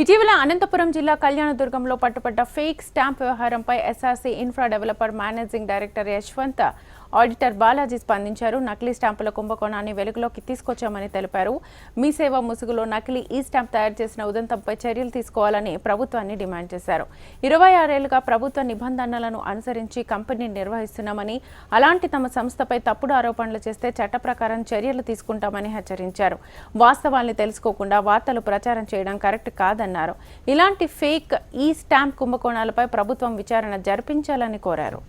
ఇటీవల అనంతపురం జిల్లా కళ్యాణదుర్గంలో పట్టుబడ్డ fake stamp వ్యవహారంపై SRC infra developer managing director Yashwant auditor Balaji స్పందించారు. నకిలీ స్టాంపుల కుంభకోణాన్ని వెలుగులోకి తీసుకొచ్చామని తెలిపారు. మీ సేవ ముసుగులో నకిలీ ఈ స్టాంప్ తయారు చేసిన ఉదంతంపై చర్యలు తీసుకోవాలని ప్రభుత్వాన్ని డిమాండ్ చేశారు. 26 ఏళ్లుగా ప్రభుత్వ నిబంధనలను అనుసరించి కంపెనీ నిర్వహిస్తున్నామని, అలాంటి తమ సంస్థపై తప్పుడు ఆరోపణలు చేస్తే చట్ట ప్రకారం చర్యలు తీసుకుంటామని హెచ్చరించారు. వాస్తవాల్ని తెలుసుకోకుండా వార్తలు ప్రచారం చేయడం కరెక్ట్ కాదన్నారు. ఇలాంటి ఫేక్ ఈ స్టాంప్ కుంభకోణాలపై ప్రభుత్వం విచారణ జరిపించాలని కోరారు.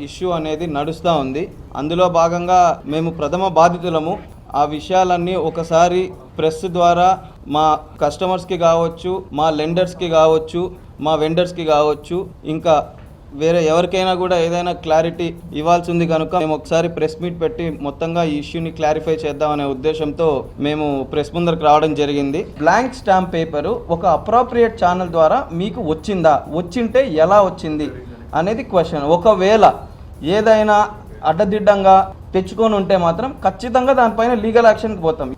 ఇష్యూ అనేది నడుస్తూ ఉంది. అందులో భాగంగా మేము ప్రథమ బాధితులము. ఆ విషయాలన్నీ ఒకసారి ప్రెస్ ద్వారా మా కస్టమర్స్కి కావచ్చు, మా లెండర్స్కి కావచ్చు, మా వెండర్స్కి కావచ్చు, ఇంకా వేరే ఎవరికైనా కూడా ఏదైనా క్లారిటీ ఇవ్వాల్సి ఉంది కనుక మేము ఒకసారి ప్రెస్ మీట్ పెట్టి మొత్తంగా ఈ ఇష్యూని క్లారిఫై చేద్దామనే ఉద్దేశంతో మేము ప్రెస్ ముందరకు రావడం జరిగింది. బ్లాంక్ స్టాంప్ పేపరు ఒక అప్రోప్రియేట్ ఛానల్ ద్వారా మీకు వచ్చిందా, వచ్చింటే ఎలా వచ్చింది అనేది క్వశ్చన్. ఒకవేళ ఏదైనా అడ్డదిడ్డంగా తెచ్చుకొని ఉంటే మాత్రం ఖచ్చితంగా దానిపైన లీగల్ యాక్షన్కి పోతాం.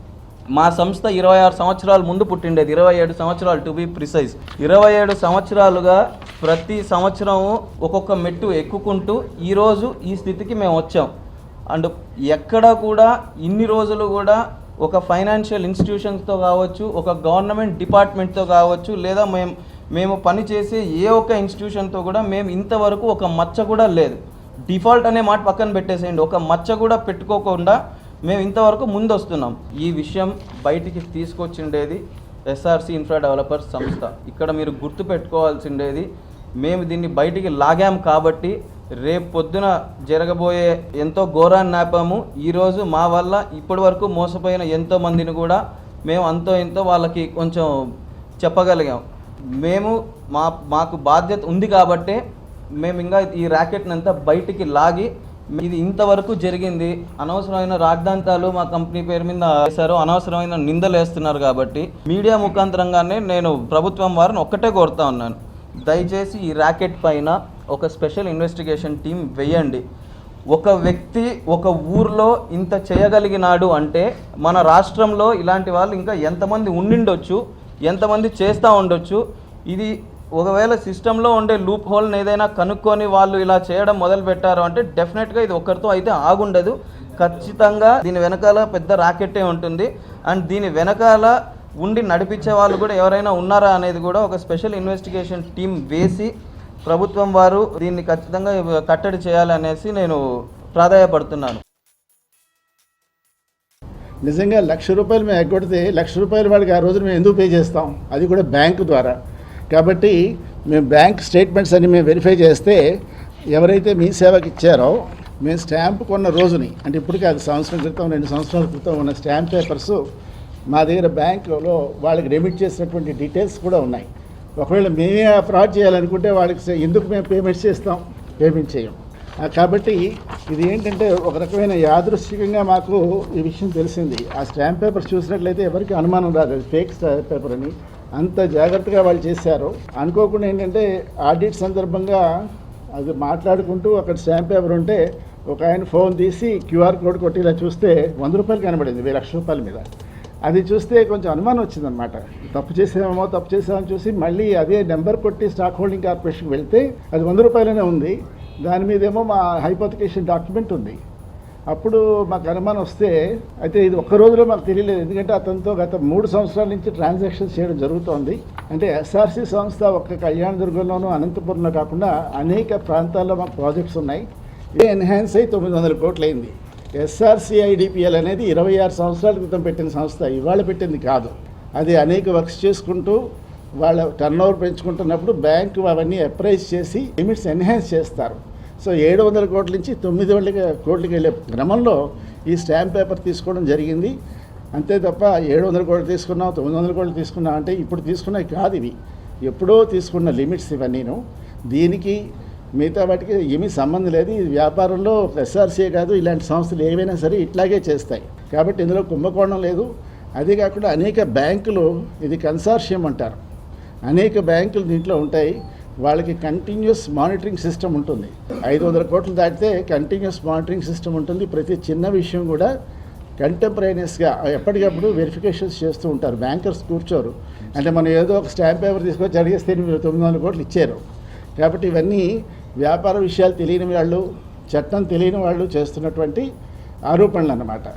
మా సంస్థ 26 సంవత్సరాల ముందు పుట్టిండేది, 27 సంవత్సరాలు టు బి ప్రిసైజ్. 27 సంవత్సరాలుగా ప్రతి సంవత్సరము ఒక్కొక్క మెట్టు ఎక్కుకుంటూ ఈరోజు ఈ స్థితికి మేము వచ్చాం. అండ్ ఎక్కడా కూడా ఇన్ని రోజులు కూడా ఒక ఫైనాన్షియల్ ఇన్స్టిట్యూషన్స్తో కావచ్చు, ఒక గవర్నమెంట్ డిపార్ట్మెంట్తో కావచ్చు, లేదా మేము పనిచేసే ఏ ఒక్క ఇన్స్టిట్యూషన్తో కూడా మేము ఇంతవరకు ఒక మచ్చ కూడా లేదు. డిఫాల్ట్ అనే మాట పక్కన పెట్టేసేయండి, ఒక మచ్చ కూడా పెట్టుకోకుండా మేము ఇంతవరకు ముందు వస్తున్నాం. ఈ విషయం బయటికి తీసుకొచ్చిండేది ఎస్ఆర్సీ ఇన్ఫ్రా డెవలపర్స్ సంస్థ. ఇక్కడ మీరు గుర్తు పెట్టుకోవాల్సిండేది, మేము దీన్ని బయటికి లాగాం కాబట్టి రేపు పొద్దున జరగబోయే ఎంతో ఘోరాన్ని ఆపాము. ఈరోజు మా వల్ల ఇప్పటి వరకు మోసపోయిన ఎంతో మందిని కూడా మేము అంతో ఎంతో వాళ్ళకి కొంచెం చెప్పగలిగాం. మేము మాకు బాధ్యత ఉంది కాబట్టే మేము ఇంకా ఈ ర్యాకెట్ని అంతా బయటికి లాగి ఇది ఇంతవరకు జరిగింది. అనవసరమైన రాద్ధాంతాలు మా కంపెనీ పేరు మీద వేశారు, అనవసరమైన నిందలు వేస్తున్నారు. కాబట్టి మీడియా ముఖాంతరంగానే నేను ప్రభుత్వం వారిని ఒక్కటే కోరుతా ఉన్నాను, దయచేసి ఈ ర్యాకెట్ పైన ఒక స్పెషల్ ఇన్వెస్టిగేషన్ టీం వేయండి. ఒక వ్యక్తి ఒక ఊర్లో ఇంత చేయగలిగినాడు అంటే మన రాష్ట్రంలో ఇలాంటి వాళ్ళు ఇంకా ఎంతమంది ఉండిండొచ్చు, ఎంతమంది చేస్తూ ఉండొచ్చు. ఇది ఒకవేళ సిస్టంలో ఉండే లూప్ హోల్ని ఏదైనా కనుక్కొని వాళ్ళు ఇలా చేయడం మొదలు పెట్టారు అంటే డెఫినెట్గా ఇది ఒక్కరితో అయితే ఆగుండదు. ఖచ్చితంగా దీని వెనకాల పెద్ద రాకెట్టే ఉంటుంది. అండ్ దీని వెనకాల ఉండి నడిపించే వాళ్ళు కూడా ఎవరైనా ఉన్నారా అనేది కూడా ఒక స్పెషల్ ఇన్వెస్టిగేషన్ టీం వేసి ప్రభుత్వం వారు దీన్ని ఖచ్చితంగా కట్టడి చేయాలనేసి నేను ప్రాధాయపడుతున్నాను. నిజంగా ₹1,00,000 మేము ఎగ్గొడితే ₹1,00,000 వాడికి ఆ రోజున మేము ఎందుకు పే చేస్తాం, అది కూడా బ్యాంకు ద్వారా. కాబట్టి మేము బ్యాంక్ స్టేట్మెంట్స్ అన్ని మేము వెరిఫై చేస్తే ఎవరైతే మీ సేవకి ఇచ్చారో మేము స్టాంప్ కొన్న రోజుని, అంటే ఇప్పటికీ అది సంవత్సరం క్రితం 2 సంవత్సరాల క్రితం ఉన్న స్టాంప్ పేపర్స్ మా దగ్గర బ్యాంకులో వాళ్ళకి రెమిట్ చేసినటువంటి డీటెయిల్స్ కూడా ఉన్నాయి. ఒకవేళ మేమే ఫ్రాడ్ చేయాలనుకుంటే వాళ్ళకి ఎందుకు మేము పేమెంట్స్ చేస్తాం, పేమెంట్ చేయం. కాబట్టి ఇది ఏంటంటే ఒక రకమైన యాదృశ్చికంగా మాకు ఈ విషయం తెలిసింది. ఆ స్టాంప్ పేపర్స్ చూసినట్లయితే ఎవరికి అనుమానం రాదు అది ఫేక్ స్టాంప్ పేపర్ అని. అంత జాగ్రత్తగా వాళ్ళు చేశారు. అనుకోకుండా ఏంటంటే ఆడిట్ సందర్భంగా అది మాట్లాడుకుంటూ అక్కడ స్టాంప్ పేపర్ ఉంటే ఒక ఆయన ఫోన్ తీసి క్యూఆర్ కోడ్ కొట్టి ఇలా చూస్తే ₹100 కనబడింది ₹1,00,000 మీద. అది చూస్తే కొంచెం అనుమానం వచ్చిందనమాట. తప్పు చేసామని చూసి మళ్ళీ అదే నెంబర్ కొట్టి స్టాక్ హోల్డింగ్ కార్పొరేషన్కి వెళ్తే అది ₹100 ఉంది. దాని మీదేమో మా హైపోథికేషన్ డాక్యుమెంట్ ఉంది. అప్పుడు మాకు అనుమానం వస్తే అయితే ఇది ఒక్క రోజులో మాకు తెలియలేదు, ఎందుకంటే అతనితో గత 3 సంవత్సరాల నుంచి ట్రాన్సాక్షన్స్ చేయడం జరుగుతోంది. అంటే ఎస్ఆర్సీ సంస్థ ఒక్క కళ్యాణదుర్గంలోనూ అనంతపురంలో కాకుండా అనేక ప్రాంతాల్లో మాకు ప్రాజెక్ట్స్ ఉన్నాయి. ఇదే ఎన్హాన్స్ అయ్యి 900 కోట్లు అయింది. ఎస్ఆర్సీఐడిపిఎల్ అనేది 26 సంవత్సరాల క్రితం పెట్టిన సంస్థ, ఇవాళ పెట్టింది కాదు. అది అనేక వర్క్స్ చేసుకుంటూ వాళ్ళ టర్న్ ఓవర్ పెంచుకుంటున్నప్పుడు బ్యాంకు అవన్నీ అప్రైజ్ చేసి లిమిట్స్ ఎన్హాన్స్ చేస్తారు. సో 700 కోట్ల నుంచి 900 కోట్లకి వెళ్ళే క్రమంలో ఈ స్టాంప్ పేపర్ తీసుకోవడం జరిగింది. అంతే తప్ప 700 కోట్లు తీసుకున్నాం, 900 కోట్లు తీసుకున్నాం అంటే ఇప్పుడు తీసుకున్నవి కాదు, ఇవి ఎప్పుడో తీసుకున్న లిమిట్స్ ఇవన్నీను. దీనికి మిగతా వాటికి ఏమీ సంబంధం లేదు. ఇది వ్యాపారంలో ఎస్ఆర్సీఏ కాదు, ఇలాంటి సంస్థలు ఏవైనా సరే ఇట్లాగే చేస్తాయి. కాబట్టి ఇందులో కుంభకోణం లేదు. అదే కాకుండా అనేక బ్యాంకులు, ఇది కన్సార్షియం అంటారు, అనేక బ్యాంకులు దీంట్లో ఉంటాయి. వాళ్ళకి కంటిన్యూస్ మానిటరింగ్ సిస్టమ్ ఉంటుంది. 500 కోట్లు దాటితే కంటిన్యూస్ మానిటరింగ్ సిస్టమ్ ఉంటుంది. ప్రతి చిన్న విషయం కూడా కంటెంపరేనియస్గా ఎప్పటికప్పుడు వెరిఫికేషన్స్ చేస్తూ ఉంటారు. బ్యాంకర్స్ కూర్చోరు. అంటే మనం ఏదో ఒక స్టాంప్ పేపర్ తీసుకొచ్చి అడిగేస్తే మీరు 900 కోట్లు ఇచ్చారు. కాబట్టి ఇవన్నీ వ్యాపార విషయాలు తెలియని వాళ్ళు, చట్టం తెలియని వాళ్ళు చేస్తున్నటువంటి ఆరోపణలు అన్నమాట.